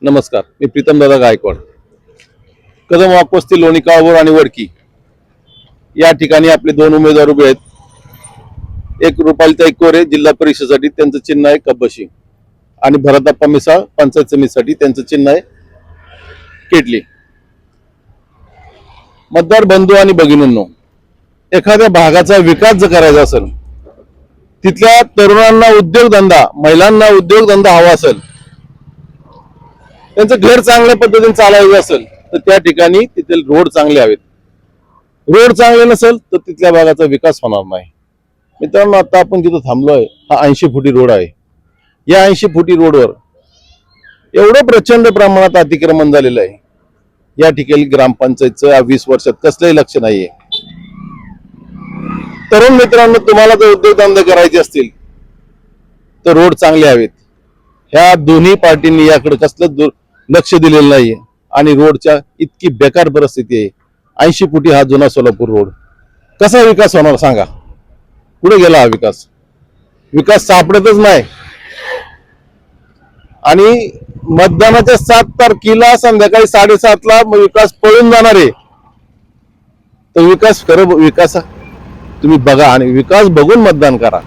नमस्कार, मी प्रीतमदादा गायकवाड. कदम वाकवस्ती, लोणी काळभोर आणि वडकी या ठिकाणी आपले दोन उमेदवार उभे आहेत. एक रुपालीताई कोरे जिल्हा परिषदेसाठी, त्यांचं चिन्ह आहे कब्बशी, आणि भरतप्पा मिसाळ पंचायत समितीसाठी, त्यांचं चिन्ह आहे केटली. मतदार बंधू आणि भगिनींनो, एखाद्या भागाचा विकास जर करायचा असेल, तिथल्या तरुणांना उद्योगधंदा, महिलांना उद्योगधंदा हवा असेल, त्यांचं घर चांगल्या पद्धतीने चालवायचं असेल तर त्या ठिकाणी तिथे रोड चांगले हवेत. रोड चांगले नसेल तर तिथल्या भागाचा विकास होणार नाही. मित्रांनो, आता आपण जिथं थांबलोय हा 80 फुटी रोड आहे. या 80 फुटी रोडवर एवढं प्रचंड प्रमाणात अतिक्रमण झालेलं आहे. या ठिकाणी ग्रामपंचायतचं 20 वर्षात कसलंही लक्ष नाहीये. तरुण मित्रांनो, तुम्हाला जर उद्योगधंदे करायचे असतील तर रोड चांगले हवेत. ह्या दोन्ही पार्टींनी याकडे कसलं लक्ष दिलेलं नाहीये आणि रोडच्या इतकी बेकार परिस्थिती आहे. 80 फुटी हा जुना सोलापूर रोड, कसा विकास होणार सांगा? पुढे गेला हा विकास? विकास सापडतच नाही. आणि मतदानाच्या 7 तारखेला संध्याकाळी 7:30ला विकास पळून जाणार आहे. तर विकास खरं विकास तुम्ही बघा आणि विकास बघून मतदान करा.